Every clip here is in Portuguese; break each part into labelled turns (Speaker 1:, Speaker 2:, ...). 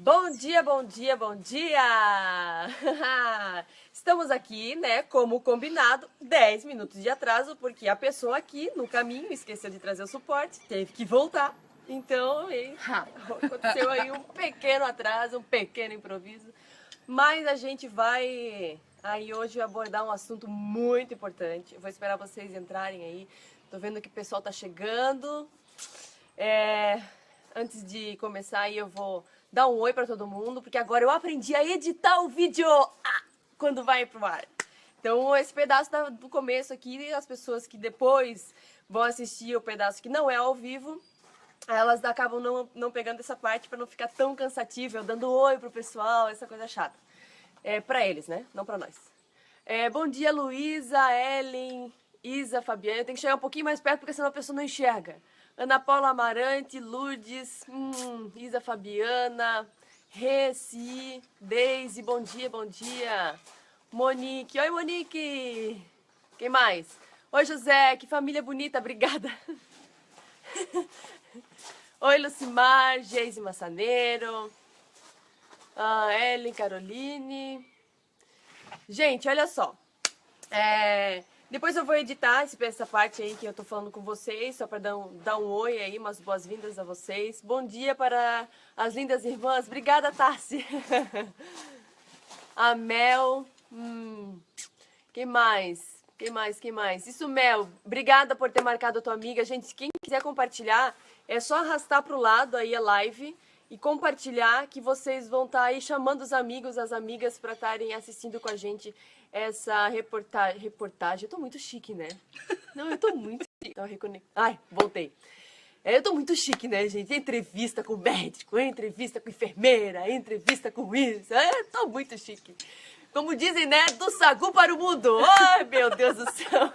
Speaker 1: Bom dia, bom dia, bom dia! Estamos aqui, né, como combinado, 10 minutos de atraso, porque a pessoa aqui no caminho esqueceu de trazer o suporte, teve que voltar. Então, aconteceu aí um pequeno atraso, um pequeno improviso. Mas a gente vai aí hoje abordar um assunto muito importante. Eu vou esperar vocês entrarem aí. Tô vendo que o pessoal tá chegando. Antes de começar aí eu vou dar um oi para todo mundo, porque agora eu aprendi a editar o vídeo quando vai pro ar. Então esse pedaço do começo aqui, as pessoas que depois vão assistir o pedaço que não é ao vivo, elas acabam não pegando essa parte para não ficar tão cansativo, eu dando oi pro pessoal, essa coisa chata. Para eles, né? Não para nós. Bom dia, Luísa, Ellen, Isa, Fabiana. Tem que chegar um pouquinho mais perto, porque senão a pessoa não enxerga. Ana Paula Amarante, Lourdes, Isa Fabiana, Reci, Deise, bom dia, bom dia. Monique, oi Monique. Quem mais? Oi José, que família bonita, obrigada. Oi Lucimar, Geise Massaneiro, Ellen Caroline. Gente, olha só. Depois eu vou editar essa parte aí que eu tô falando com vocês, só para dar um oi aí, umas boas-vindas a vocês. Bom dia para as lindas irmãs. Obrigada, Tassi. A Mel. Quem mais? Quem mais? Isso, Mel. Obrigada por ter marcado a tua amiga. Gente, quem quiser compartilhar, é só arrastar pro lado aí a live e compartilhar, que vocês vão estar aí chamando os amigos, as amigas para estarem assistindo com a gente essa reportagem. Eu tô muito chique, né? Não, eu tô muito chique. Ai, voltei. Eu tô muito chique, né, gente? Entrevista com médico, entrevista com enfermeira, entrevista com isso. Eu tô muito chique. Como dizem, né? Do sagu para o mundo. Ai, meu Deus do céu.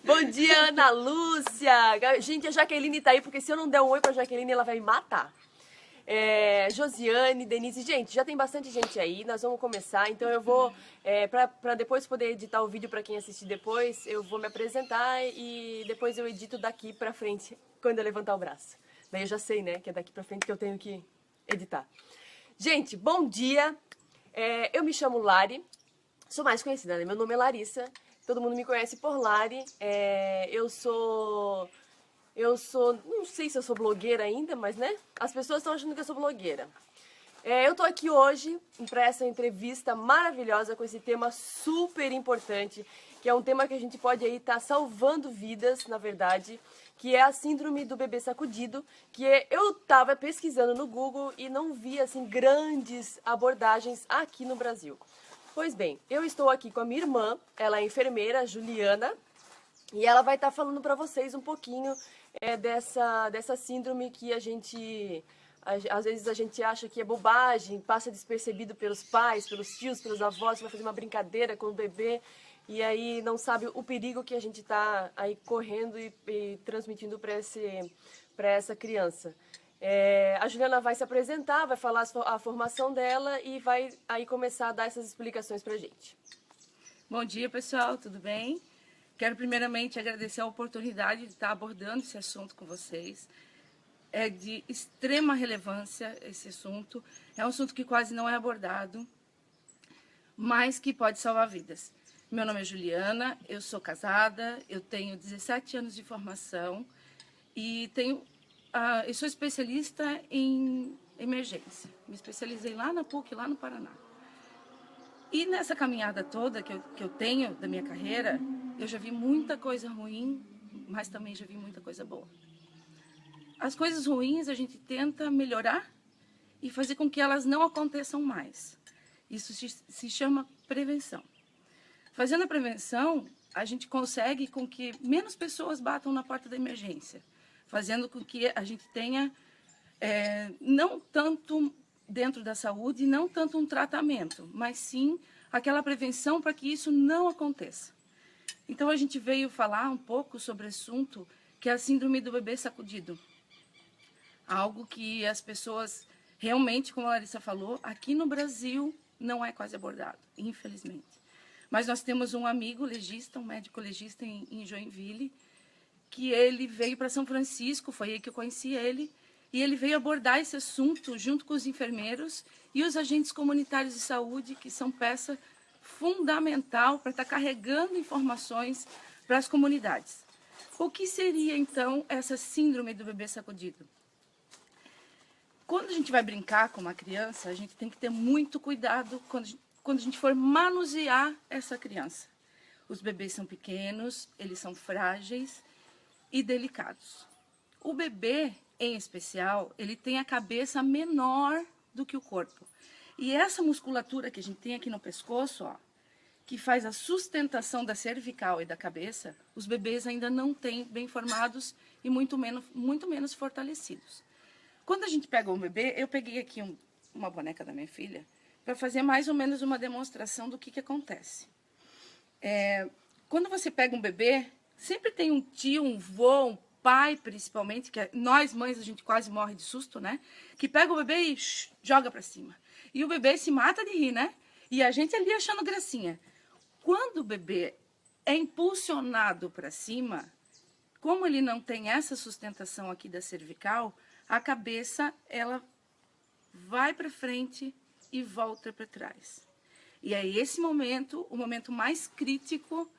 Speaker 1: Bom dia, Ana Lúcia. Gente, a Jaqueline tá aí, porque se eu não der um oi pra Jaqueline, ela vai me matar. Josiane, Denise, gente, já tem bastante gente aí, nós vamos começar, então eu vou, pra depois poder editar o vídeo pra quem assistir depois, eu vou me apresentar e depois eu edito daqui pra frente, quando eu levantar o braço. Daí eu já sei, né, que é daqui pra frente que eu tenho que editar. Gente, bom dia, eu me chamo Lari, sou mais conhecida, né, meu nome é Larissa, todo mundo me conhece por Lari, eu sou, não sei se eu sou blogueira ainda, mas, né, as pessoas estão achando que eu sou blogueira. Eu tô aqui hoje para essa entrevista maravilhosa com esse tema super importante, que é um tema que a gente pode aí estar salvando vidas, na verdade, que é a síndrome do bebê sacudido, que eu tava pesquisando no Google e não vi, assim, grandes abordagens aqui no Brasil. Pois bem, eu estou aqui com a minha irmã, ela é enfermeira, Juliana, e ela vai estar falando para vocês um pouquinho dessa síndrome que às vezes a gente acha que é bobagem, passa despercebido pelos pais, pelos tios, pelos avós, vai fazer uma brincadeira com o bebê e aí não sabe o perigo que a gente está aí correndo e transmitindo para essa criança. A Juliana vai se apresentar, vai falar a formação dela e vai aí começar a dar essas explicações para a gente.
Speaker 2: Bom dia, pessoal, tudo bem? Quero primeiramente agradecer a oportunidade de estar abordando esse assunto com vocês. É de extrema relevância esse assunto. É um assunto que quase não é abordado, mas que pode salvar vidas. Meu nome é Juliana, eu sou casada, eu tenho 17 anos de formação e eu sou especialista em emergência. Me especializei lá na PUC, lá no Paraná. E nessa caminhada toda que eu tenho da minha carreira, eu já vi muita coisa ruim, mas também já vi muita coisa boa. As coisas ruins a gente tenta melhorar e fazer com que elas não aconteçam mais. Isso se chama prevenção. Fazendo a prevenção, a gente consegue com que menos pessoas batam na porta da emergência, fazendo com que a gente tenha não tanto dentro da saúde, não tanto um tratamento, mas sim aquela prevenção para que isso não aconteça. Então a gente veio falar um pouco sobre o assunto que é a síndrome do bebê sacudido. Algo que as pessoas realmente, como a Larissa falou, aqui no Brasil não é quase abordado, infelizmente. Mas nós temos um amigo legista, um médico legista em Joinville, que ele veio para São Francisco, foi aí que eu conheci ele, e ele veio abordar esse assunto junto com os enfermeiros e os agentes comunitários de saúde, que são peça fundamental para estar carregando informações para as comunidades. O que seria, então, essa síndrome do bebê sacudido? Quando a gente vai brincar com uma criança, a gente tem que ter muito cuidado quando a gente for manusear essa criança. Os bebês são pequenos, eles são frágeis e delicados. O bebê, em especial, ele tem a cabeça menor do que o corpo. E essa musculatura que a gente tem aqui no pescoço, ó, que faz a sustentação da cervical e da cabeça, os bebês ainda não têm bem formados e muito menos fortalecidos. Quando a gente pega um bebê, eu peguei aqui uma boneca da minha filha para fazer mais ou menos uma demonstração do que acontece. Quando você pega um bebê, sempre tem um tio, um vô, um pai, principalmente, que nós mães, a gente quase morre de susto, né? Que pega o bebê e joga para cima. E o bebê se mata de rir, né? E a gente ali achando gracinha. Quando o bebê é impulsionado para cima, como ele não tem essa sustentação aqui da cervical, a cabeça, ela vai para frente e volta para trás. E é esse momento, o momento mais crítico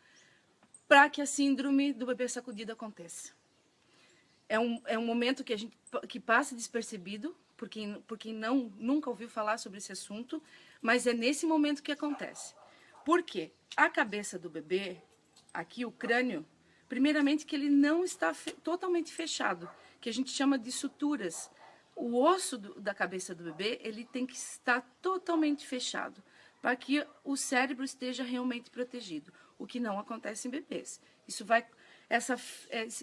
Speaker 2: para que a síndrome do bebê sacudido aconteça. É um momento que passa despercebido, por quem nunca ouviu falar sobre esse assunto, mas é nesse momento que acontece. Por quê? A cabeça do bebê, aqui o crânio, primeiramente que ele não está totalmente fechado, que a gente chama de suturas. O osso da cabeça do bebê, ele tem que estar totalmente fechado, para que o cérebro esteja realmente protegido, o que não acontece em bebês.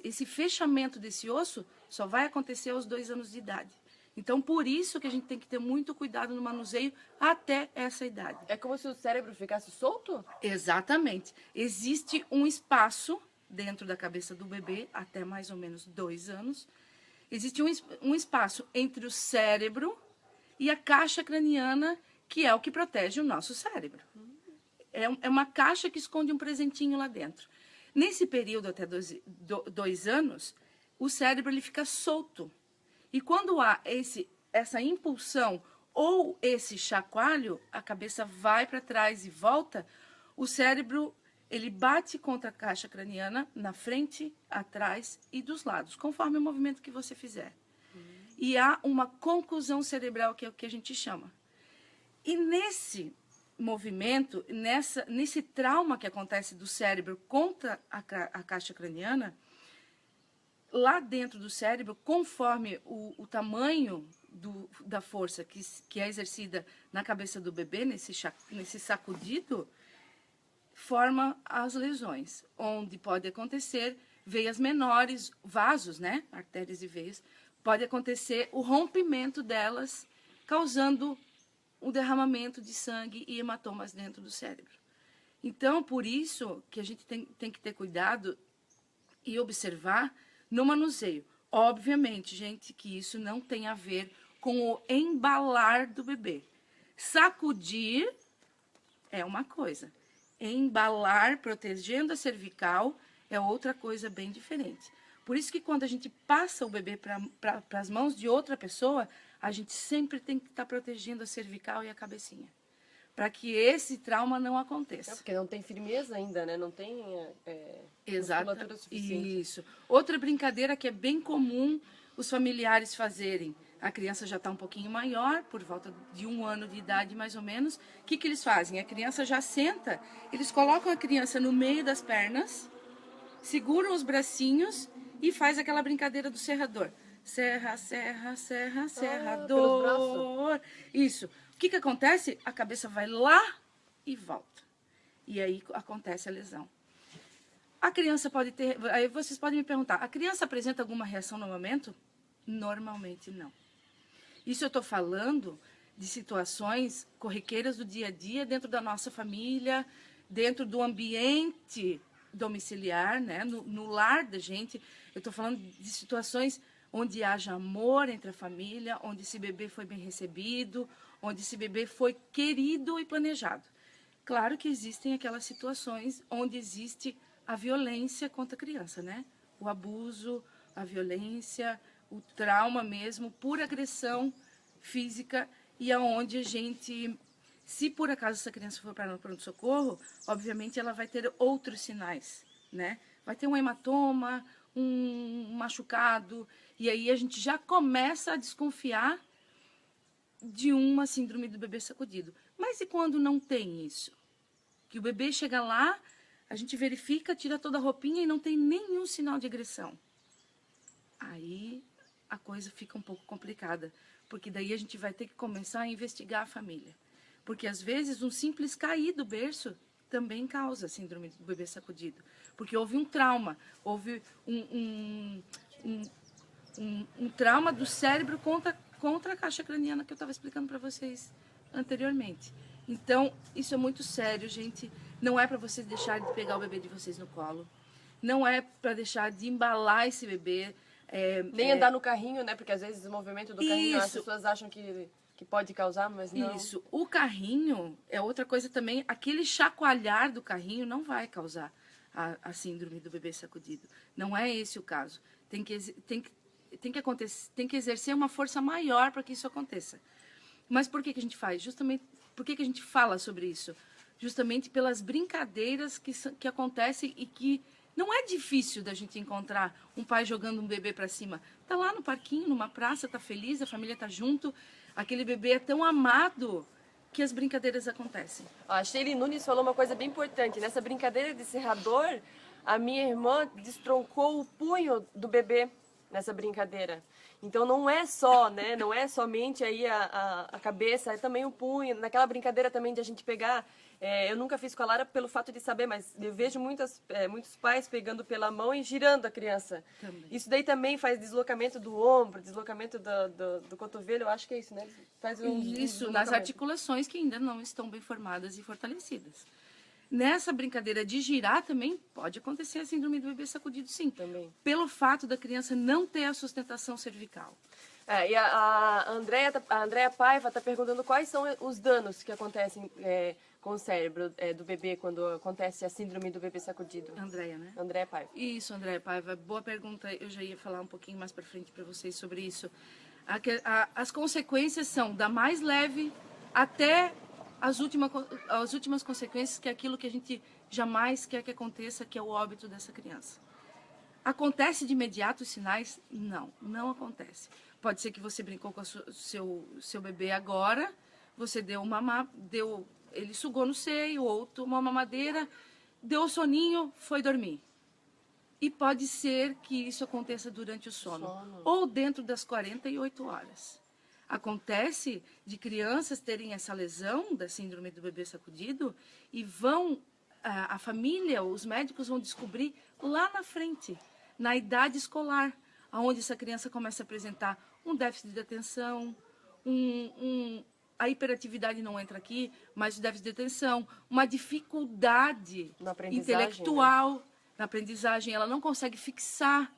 Speaker 2: Esse fechamento desse osso só vai acontecer aos 2 anos de idade. Então, por isso que a gente tem que ter muito cuidado no manuseio até essa idade.
Speaker 1: É como se o cérebro ficasse solto?
Speaker 2: Exatamente. Existe um espaço dentro da cabeça do bebê, até mais ou menos 2 anos. Existe um espaço entre o cérebro e a caixa craniana, que é o que protege o nosso cérebro. É uma caixa que esconde um presentinho lá dentro. Nesse período, até 2 anos, o cérebro ele fica solto. E quando há essa impulsão ou esse chacoalho, a cabeça vai para trás e volta, o cérebro ele bate contra a caixa craniana na frente, atrás e dos lados, conforme o movimento que você fizer. E há uma conclusão cerebral, que é o que a gente chama. E nesse movimento, nesse trauma que acontece do cérebro contra a caixa craniana, lá dentro do cérebro, conforme o tamanho da força que é exercida na cabeça do bebê, nesse sacudido, forma as lesões, onde pode acontecer veias menores, vasos, né? Artérias e veias, pode acontecer o rompimento delas, causando o derramamento de sangue e hematomas dentro do cérebro. Então, por isso que a gente tem que ter cuidado e observar no manuseio. Obviamente, gente, que isso não tem a ver com o embalar do bebê. Sacudir é uma coisa. Embalar, protegendo a cervical, é outra coisa bem diferente. Por isso que quando a gente passa o bebê para as mãos de outra pessoa, a gente sempre tem que estar protegendo a cervical e a cabecinha, para que esse trauma não aconteça.
Speaker 1: Porque não tem firmeza ainda, né? Não tem musculatura suficiente.
Speaker 2: Isso. Outra brincadeira que é bem comum os familiares fazerem. A criança já está um pouquinho maior, por volta de 1 ano de idade mais ou menos. O que eles fazem? A criança já senta, eles colocam a criança no meio das pernas, seguram os bracinhos e faz aquela brincadeira do serrador. Serra, serra, serra, serrador. Isso. O que acontece? A cabeça vai lá e volta. E aí acontece a lesão. A criança pode ter... Aí vocês podem me perguntar, a criança apresenta alguma reação no momento? Normalmente não. Isso eu estou falando de situações corriqueiras do dia a dia, dentro da nossa família, dentro do ambiente domiciliar, né? No lar da gente. Eu estou falando de situações onde haja amor entre a família, onde esse bebê foi bem recebido, onde esse bebê foi querido e planejado. Claro que existem aquelas situações onde existe a violência contra a criança, né? O abuso, a violência, o trauma mesmo por agressão física e aonde a gente, se por acaso essa criança for para o pronto-socorro, obviamente ela vai ter outros sinais, né? Vai ter um hematoma, um machucado, e aí a gente já começa a desconfiar de uma síndrome do bebê sacudido. Mas e quando não tem isso? Que o bebê chega lá, a gente verifica, tira toda a roupinha e não tem nenhum sinal de agressão. Aí a coisa fica um pouco complicada, porque daí a gente vai ter que começar a investigar a família. Porque às vezes um simples cair do berço também causa síndrome do bebê sacudido. Porque houve um trauma, houve um trauma do cérebro contra a caixa craniana que eu estava explicando para vocês anteriormente. Então, isso é muito sério, gente. Não é para vocês deixarem de pegar o bebê de vocês no colo. Não é para deixar de embalar esse bebê.
Speaker 1: Nem andar no carrinho, né? Porque às vezes o movimento do carrinho as
Speaker 2: Isso.
Speaker 1: pessoas acham que pode causar, mas não.
Speaker 2: Isso. O carrinho é outra coisa também. Aquele chacoalhar do carrinho não vai causar a síndrome do bebê sacudido. Não é esse o caso. Tem que exercer uma força maior para que isso aconteça. Mas por que a gente faz? Justamente, por que a gente fala sobre isso? Justamente pelas brincadeiras que acontecem e que não é difícil da gente encontrar um pai jogando um bebê para cima. Tá lá no parquinho, numa praça, tá feliz, a família tá junto. Aquele bebê é tão amado que as brincadeiras acontecem.
Speaker 1: A Sheila Nunes falou uma coisa bem importante. Nessa brincadeira de serrador, a minha irmã destroncou o punho do bebê nessa brincadeira. Então não é só, né? Não é somente aí a cabeça, é também o punho. Naquela brincadeira também de a gente pegar. Eu nunca fiz com a Lara pelo fato de saber, mas eu vejo muitos pais pegando pela mão e girando a criança.
Speaker 2: Também.
Speaker 1: Isso daí também faz deslocamento do ombro, deslocamento do cotovelo, eu acho que é isso, né? Faz
Speaker 2: Isso, nas articulações que ainda não estão bem formadas e fortalecidas. Nessa brincadeira de girar também pode acontecer a síndrome do bebê sacudido, sim.
Speaker 1: Também.
Speaker 2: Pelo fato da criança não ter a sustentação cervical.
Speaker 1: E a Andréa Paiva está perguntando quais são os danos que acontecem com o cérebro do bebê quando acontece a síndrome do bebê sacudido.
Speaker 2: Andréia, né?
Speaker 1: Andréa Paiva.
Speaker 2: Isso, Andréia Paiva. Boa pergunta. Eu já ia falar um pouquinho mais para frente para vocês sobre isso. As consequências são da mais leve até as últimas consequências, que é aquilo que a gente jamais quer que aconteça, que é o óbito dessa criança. Acontece de imediato os sinais? Não, não acontece. Pode ser que você brincou com o seu bebê agora, você ele sugou no seio, ou tomou uma mamadeira, deu o soninho, foi dormir. E pode ser que isso aconteça durante o sono. Ou dentro das 48 horas. Acontece de crianças terem essa lesão da síndrome do bebê sacudido e a família, os médicos vão descobrir lá na frente, na idade escolar, onde essa criança começa a apresentar um déficit de atenção, a hiperatividade não entra aqui, mas o déficit de atenção, uma dificuldade intelectual, né? Na aprendizagem, ela não consegue fixar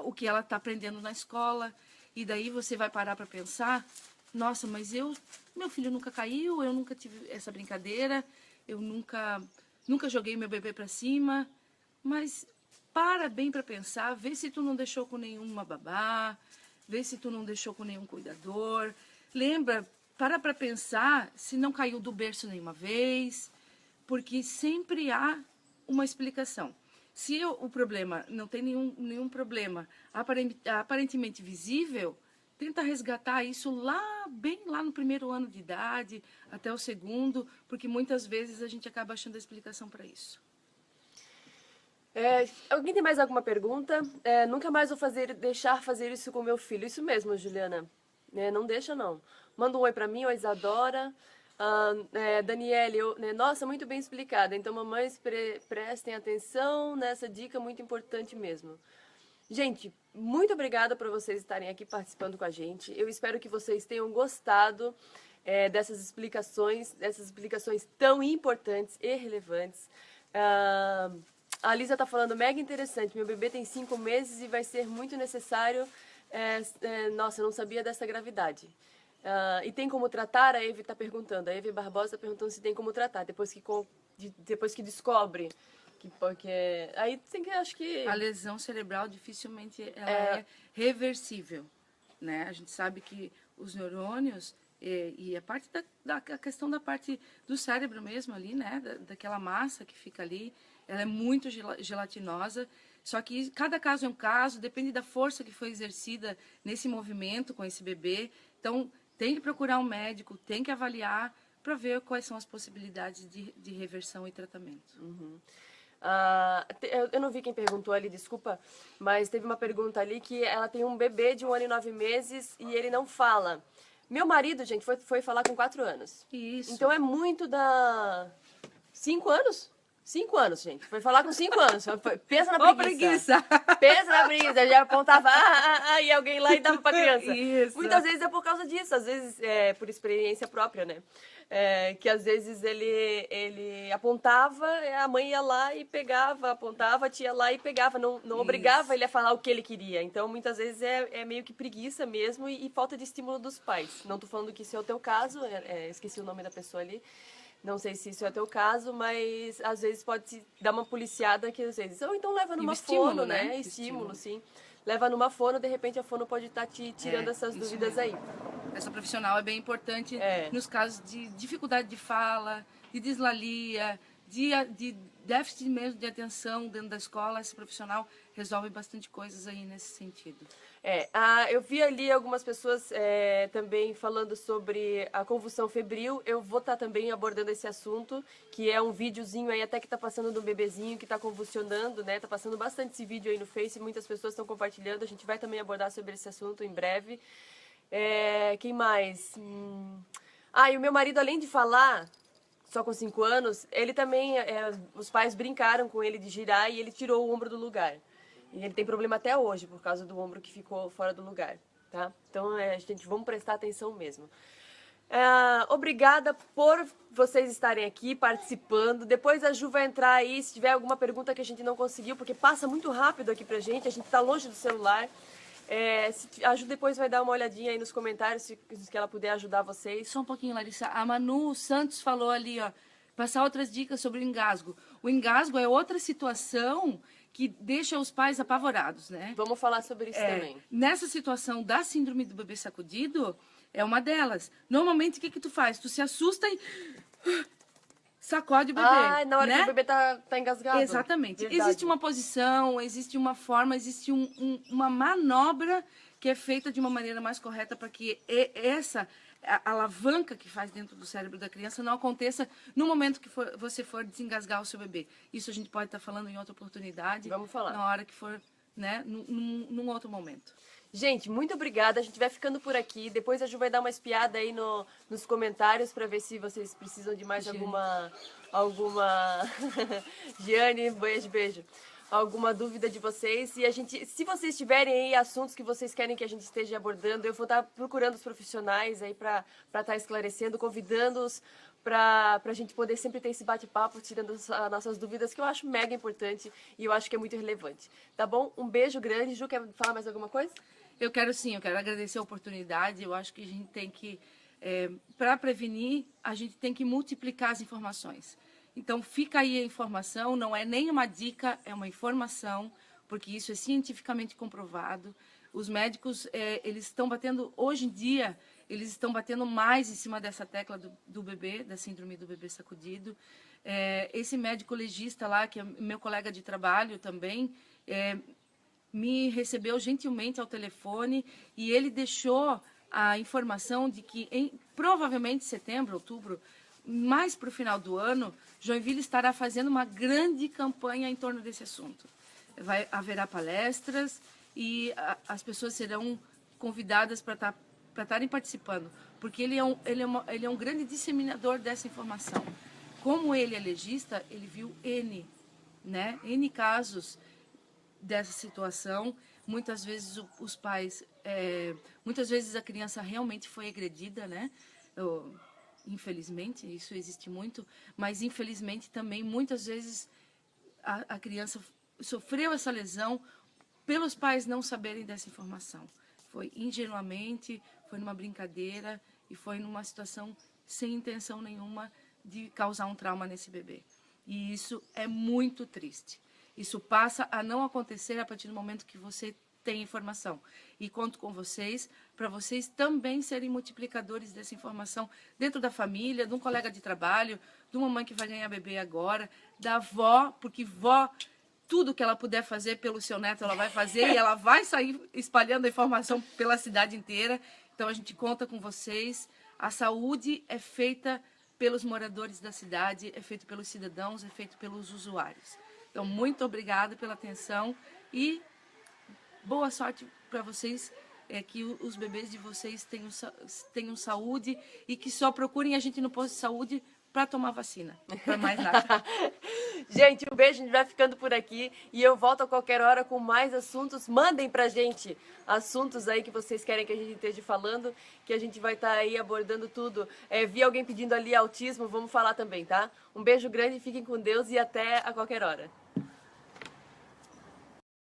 Speaker 2: o que ela está aprendendo na escola. E daí você vai parar para pensar, nossa, mas meu filho nunca caiu, eu nunca tive essa brincadeira, eu nunca joguei meu bebê para cima. Mas para bem para pensar, vê se tu não deixou com nenhuma babá, vê se tu não deixou com nenhum cuidador. Lembra, para pensar se não caiu do berço nenhuma vez, porque sempre há uma explicação. Se o problema não tem nenhum problema aparentemente visível, tenta resgatar isso bem lá no primeiro ano de idade, até o segundo, porque muitas vezes a gente acaba achando a explicação para isso.
Speaker 1: Alguém tem mais alguma pergunta? Nunca mais vou deixar fazer isso com meu filho. Isso mesmo, Juliana. Não deixa, não. Manda um oi para mim, oi Isadora. Daniele, nossa, muito bem explicada. Então, mamães, prestem atenção nessa dica muito importante mesmo. Gente, muito obrigada por vocês estarem aqui participando com a gente. Eu espero que vocês tenham gostado dessas explicações tão importantes e relevantes. A Lisa está falando, mega interessante, meu bebê tem 5 meses e vai ser muito necessário... nossa, eu não sabia dessa gravidade. E tem como tratar? A Eve está perguntando. A Eve Barbosa está perguntando se tem como tratar, depois que descobre Porque aí tem que, acho que...
Speaker 2: A lesão cerebral dificilmente ela é reversível, né? A gente sabe que os neurônios e a parte da a questão da parte do cérebro mesmo ali, né? Daquela massa que fica ali, ela é muito gelatinosa. Só que cada caso é um caso, depende da força que foi exercida nesse movimento com esse bebê. Então, tem que procurar um médico, tem que avaliar para ver quais são as possibilidades de reversão e tratamento.
Speaker 1: Eu não vi quem perguntou ali, desculpa, mas teve uma pergunta ali que ela tem um bebê de 1 ano e 9 meses e ele não fala. Meu marido, gente, foi falar com 4 anos.
Speaker 2: Isso.
Speaker 1: Então é muito da... 5 anos? 5 anos, gente. Foi falar com 5 anos. Pensa na
Speaker 2: Ô,
Speaker 1: preguiça.
Speaker 2: preguiça!
Speaker 1: Pensa na preguiça. Já apontava, e alguém lá e dava pra criança.
Speaker 2: Isso.
Speaker 1: Muitas vezes é por causa disso, às vezes é por experiência própria, né? Que às vezes ele apontava, a mãe ia lá e pegava, apontava, a tia ia lá e pegava, não obrigava ele a falar o que ele queria. Então, muitas vezes é meio que preguiça mesmo e falta de estímulo dos pais. Não tô falando que isso é o teu caso, esqueci o nome da pessoa ali. Não sei se isso é o teu caso, mas às vezes pode se dar uma policiada que às vezes, ou então leva numa fono, né? Estímulo, sim. Leva numa fono, de repente a fono pode estar te tirando essas dúvidas aí.
Speaker 2: Essa profissional é bem importante nos casos de dificuldade de fala, de dislalia, de déficit mesmo de atenção dentro da escola. Esse profissional resolve bastante coisas aí nesse sentido.
Speaker 1: Eu vi ali algumas pessoas também falando sobre a convulsão febril. Eu vou estar também abordando esse assunto, que é um videozinho aí até que está passando do bebezinho que está convulsionando, né? Tá passando bastante esse vídeo aí no Face, muitas pessoas estão compartilhando. A gente vai também abordar sobre esse assunto em breve. Quem mais? E o meu marido, além de falar só com 5 anos, ele também, os pais brincaram com ele de girar e ele tirou o ombro do lugar. E ele tem problema até hoje por causa do ombro que ficou fora do lugar, tá? Então, gente, vamos prestar atenção mesmo. Obrigada por vocês estarem aqui participando. Depois a Ju vai entrar aí, se tiver alguma pergunta que a gente não conseguiu, porque passa muito rápido aqui pra gente, a gente tá longe do celular. A Ju depois vai dar uma olhadinha aí nos comentários, se ela puder ajudar vocês.
Speaker 2: Só um pouquinho, Larissa. A Manu Santos falou ali, ó, passar outras dicas sobre o engasgo. O engasgo é outra situação que deixa os pais apavorados, né?
Speaker 1: Vamos falar sobre isso também.
Speaker 2: Nessa situação da síndrome do bebê sacudido, é uma delas. Normalmente, o que tu faz? Tu se assusta e sacode o bebê.
Speaker 1: Na hora
Speaker 2: né?
Speaker 1: que o bebê tá engasgado.
Speaker 2: Exatamente.
Speaker 1: Verdade.
Speaker 2: Existe uma posição, existe uma forma, existe uma manobra que é feita de uma maneira mais correta para que essa alavanca que faz dentro do cérebro da criança não aconteça no momento que você for desengasgar o seu bebê. Isso a gente pode estar falando em outra oportunidade.
Speaker 1: Vamos falar.
Speaker 2: Na hora que for, né, num outro momento.
Speaker 1: Gente, muito obrigada. A gente vai ficando por aqui. Depois a Ju vai dar uma espiada aí nos comentários para ver se vocês precisam de mais alguma Giane, beijo. Alguma dúvida de vocês. E se vocês tiverem aí assuntos que vocês querem que a gente esteja abordando, eu vou estar procurando os profissionais aí para estar esclarecendo, convidando-os para a gente poder sempre ter esse bate-papo, tirando as nossas dúvidas, que eu acho mega importante e eu acho que é muito relevante. Tá bom? Um beijo grande. Ju, quer falar mais alguma coisa?
Speaker 2: Eu quero agradecer a oportunidade. Eu acho que a gente tem que, para prevenir, a gente tem que multiplicar as informações. Então, fica aí a informação, não é nem uma dica, é uma informação, porque isso é cientificamente comprovado. Os médicos, eles estão batendo, hoje em dia, eles estão batendo mais em cima dessa tecla do bebê, da síndrome do bebê sacudido. Esse médico legista lá, que é meu colega de trabalho também, me recebeu gentilmente ao telefone e ele deixou a informação de que provavelmente setembro, outubro, mais para o final do ano, Joinville estará fazendo uma grande campanha em torno desse assunto. Haverá palestras e as pessoas serão convidadas para estarem participando, porque ele é um grande disseminador dessa informação. Como ele é legista, ele viu N casos dessa situação. Muitas vezes os pais, muitas vezes a criança realmente foi agredida, né? Infelizmente, isso existe muito, mas infelizmente também muitas vezes a criança sofreu essa lesão pelos pais não saberem dessa informação. Foi ingenuamente, foi numa brincadeira e foi numa situação sem intenção nenhuma de causar um trauma nesse bebê. E isso é muito triste. Isso passa a não acontecer a partir do momento que você tem informação. E conto com vocês, para vocês também serem multiplicadores dessa informação dentro da família, de um colega de trabalho, de uma mãe que vai ganhar bebê agora, da avó, porque vó, tudo que ela puder fazer pelo seu neto, ela vai fazer e ela vai sair espalhando a informação pela cidade inteira. Então, a gente conta com vocês. A saúde é feita pelos moradores da cidade, é feito pelos cidadãos, é feito pelos usuários. Então, muito obrigada pela atenção e boa sorte para vocês, que os bebês de vocês tenham saúde e que só procurem a gente no posto de saúde para tomar vacina, para mais nada.
Speaker 1: Gente, um beijo, a gente vai ficando por aqui e eu volto a qualquer hora com mais assuntos. Mandem pra gente assuntos aí que vocês querem que a gente esteja falando, que a gente vai estar aí abordando tudo. Vi alguém pedindo ali autismo, vamos falar também, tá? Um beijo grande, fiquem com Deus e até a qualquer hora.